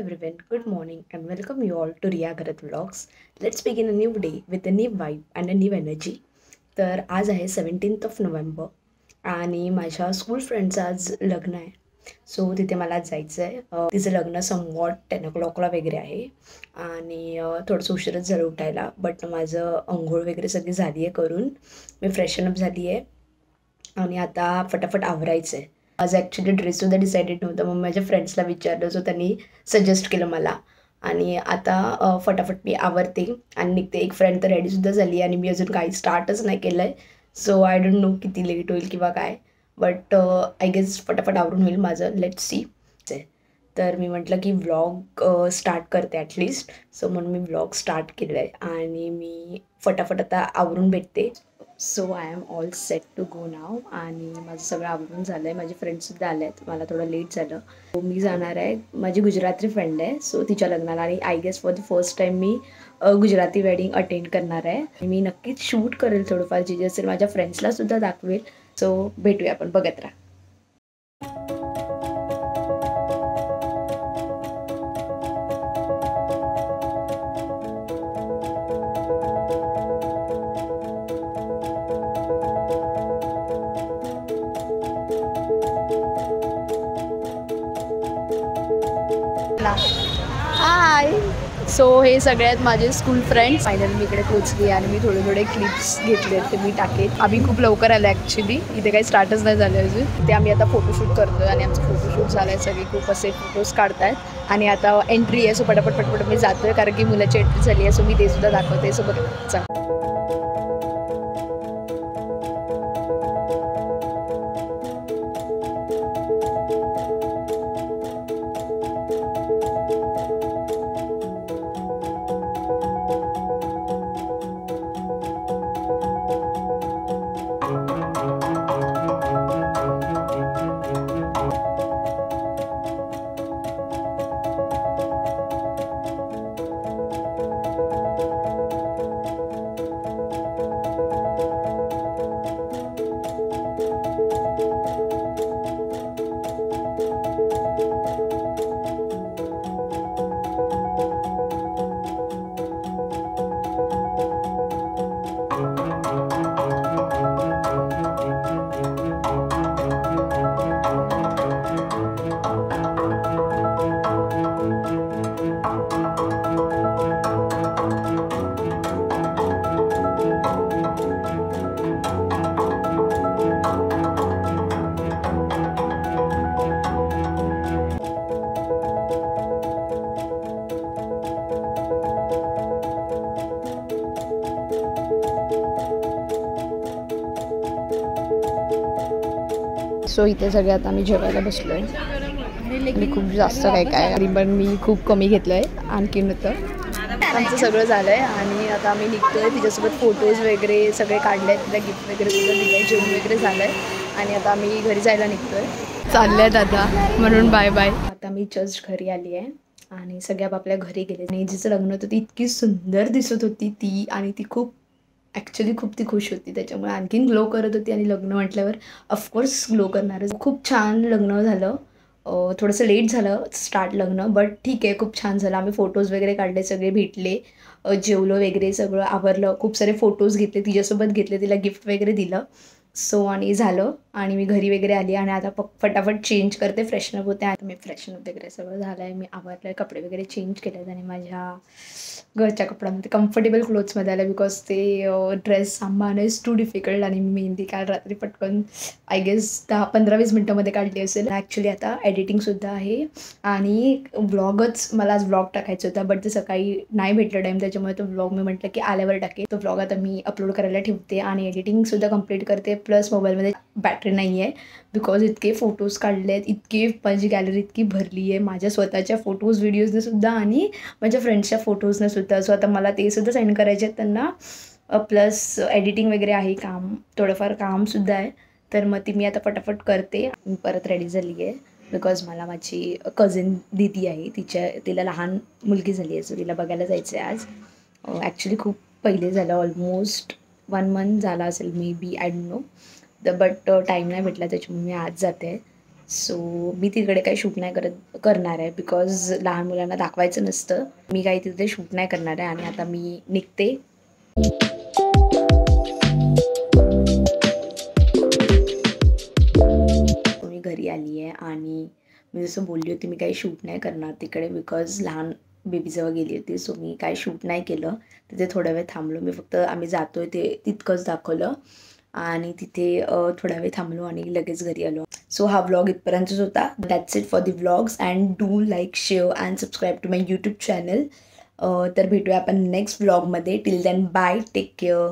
everyone, good morning and welcome you all to Riya Gharat Vlogs. Let's begin a new day with a new vibe and a new energy. तर आज आहे 17th of November आणि माझ्या school फ्रेंडचं आज लग्न आहे. So तिथे मला आज जायचं आहे. तिचं लग्न समवॉट 10 o'clockला वगैरे आहे आणि थोडंसं उशीरच झालं उठायला. बट माझं अंघोळ वगैरे सगळी झाली आहे करून. मी फ्रेशनअप झाली आहे आणि आता फटाफट आवरायचं आहे. आज ॲक्च्युली ड्रेससुद्धा डिसाइडेड नव्हतं, मग माझ्या फ्रेंड्सला विचारलं सो त्यांनी सजेस्ट केलं मला. आणि आता फटाफट मी आवरते आणि निघते. एक फ्रेंड तर रेडीसुद्धा झाली आणि मी अजून काही स्टार्टच नाही केलं आहे. सो आय डोंट नो किती लेट होईल किंवा काय, बट आय गेस फटाफट आवरून होईल माझं. Let's see. तर मी म्हटलं की व्लॉग स्टार्ट करते ॲटलिस्ट. सो म्हणून मी व्लॉग स्टार्ट केलं आहे आणि मी फटाफट आता आवरून भेटते. So I am all set to go now आणि माझं सगळं आवरून झालं आहे. माझे फ्रेंड्ससुद्धा आले आहेत, मला थोडं लेट झालं. सो मी जाणार आहे, माझी गुजराती फ्रेंड आहे सो तिच्या लग्नाला. आणि I guess for the first time मी गुजराती वेडिंग अटेंड करणार आहे. मी नक्कीच शूट करेल थोडंफार, जे जे असेल माझ्या फ्रेंड्सलासुद्धा दाखवेल. सो भेटूया आपण, बघत राहा. हाय. सो हे सगळे आहेत माझे स्कूल फ्रेंड्स. फायनली मी इकडे पोहोचली आणि मी थोडे क्लिप्स घेतले आहेत ते मी टाकेल. आम्ही खूप लवकर आलो ॲक्च्युली, इथे काही स्टार्टच नाही झालं अजून. ते आम्ही आता फोटोशूट करतो आहे आणि आमचं फोटोशूट झालं आहे. सगळे खूप असे फोटोज काढत आहेत आणि आता एंट्री आहे. सो पटापट मी जातो आहे कारण की मुलाची एंट्री झाली आहे. सो मी ते सुद्धा दाखवते. सो बघा चला. सो इथे सगळे आता आम्ही जेवायला बसलो आहे आणि खूप जास्त काय तरी पण मी खूप कमी घेतलं आहे. आणखीन होतं आमचं सगळं झालं आहे आणि आता आम्ही निघतो आहे. तिच्यासोबत फोटोज वगैरे सगळे काढले आहेत, तिला गिफ्ट वगैरे सुद्धा दिलं आहे, जेवण वगैरे झालं आहे आणि आता आम्ही घरी जायला निघतो आहे. चालले आहेत आता, म्हणून बाय बाय. आता मी जस्ट घरी आली आहे आणि सगळे आपल्या घरी गेले. आणि जिचं लग्न होतं ती इतकी सुंदर दिसत होती ती, आणि ती खूप ती खुश होती, त्याच्यामुळे आणखीन ग्लो करत होती. आणि लग्न म्हटल्यावर ऑफकोर्स ग्लो करणारच. खूप छान लग्न झालं. थोडंसं लेट झालं स्टार्ट लग्न, बट ठीक आहे, खूप छान झालं. आम्ही फोटोज वगैरे काढले, सगळे भेटले, जेवलो वगैरे, सगळं आवरलं. खूप सारे फोटोज घेतले, तिच्यासोबत घेतले, तिला गिफ्ट वगैरे दिलं. सो आणि झालं आणि मी घरी वगैरे आली आणि आता फटाफट चेंज करते, फ्रेशनअप होते. आता मी फ्रेशनअप वगैरे सगळं झालं आहे, मी आवरलं, कपडे वगैरे चेंज केले आहेत आणि माझ्या घरच्या कपड्यांमध्ये कम्फर्टेबल क्लोथ्समध्ये आलं. बिकॉज ते ड्रेस सांभाळणं इज टू डिफिकल्ट. आणि मी मेहंदी काल रात्री पटकन आय गेस 10-15-20 मिनटामध्ये काढली असेल. ॲक्च्युली आता एडिटिंगसुद्धा आहे आणि व्लॉगच, मला आज व्लॉग टाकायचा होता, बट ते सकाळी नाही भेटलं टाईम, त्याच्यामुळे तो व्लॉग मी म्हटलं की आल्यावर टाकेल. तो व्लॉग आता मी अपलोड करायला ठेवते आणि एडिटिंगसुद्धा कंप्लीट करते. प्लस मोबाईलमध्ये बॅटरी नाही आहे बिकॉज इतके फोटोज काढले आहेत, इतके माझी गॅलरी इतकी भरली आहे माझ्या स्वतःच्या फोटोज व्हिडिओजने सुद्धा आणि माझ्या फ्रेंड्सच्या फोटोजने सुद्धा. सो आता मला ते सुद्धा सेंड करायचे आहेत त्यांना. प्लस एडिटिंग वगैरे आहे, काम थोडंफार कामसुद्धा आहे. तर मग ती मी आता पटापट करते. मी परत रेडी झाली आहे बिकॉज मला माझी कझिन दीदी आहे, तिला लहान मुलगी झाली आहे, सो तिला बघायला जायचं आहे आज. ॲक्च्युली खूप पहिले झालं, ऑलमोस्ट 1 month झाला असेल may be, I don't know, but time नाही भेटला त्याच्यामुळे मी आज जाते. सो मी तिकडे काही शूट नाही करणार आहे बिकॉज लहान मुलांना दाखवायचं नसतं. मी काही तिथे शूट नाही करणार आहे आणि आता मी निघते. मी घरी आली आहे आणि मी जसं बोलली होती मी काही शूट नाही करणार तिकडे बिकॉज लहान बेबीजवळ गेली होती. सो मी काही शूट नाही केलं तिथे. थोडा वेळ थांबलो मी, फक्त आम्ही जातोय ते तितकंच दाखवलं आणि तिथे थोडा वेळ थांबलो आणि लगेच घरी आलो. सो हा व्लॉग इथपर्यंतच होता. That's it for the vlogs and do like, share and subscribe to my YouTube channel. तर भेटूया आपण नेक्स्ट व्लॉगमध्ये. Till then bye, take care.